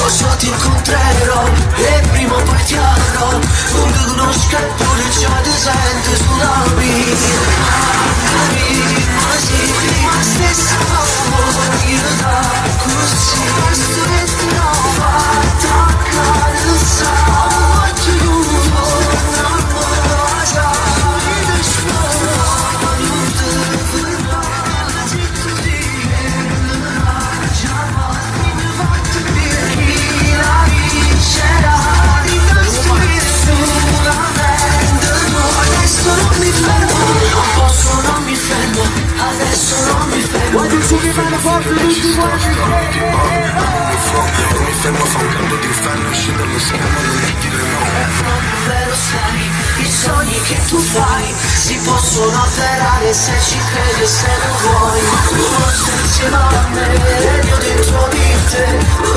lo so ti incontrerò e prima o poi ti avrò. Non ti conosco eppure già ti sento tsunami. Ma sì, ma stessa voglio da così. Questo che ti ho fatto accarezzare. Oggi chiudo una cosa. Sorride e suono, non te fermare. Zitto di già mi fatto dire chi la vincerà. Di questo sicuramente no. Adesso non mi fermo, non posso, non mi fermo. Adesso non mi fermo. Quando si rimane forte tutti quanti. Non mi fermo, fa un canto d'inferno, scendo allo schermo, non mi dire no. Vero sai, i sogni che tu fai si possono avverare se ci credi e se lo vuoi. Tu non sei insieme a me, ed io dentro di te.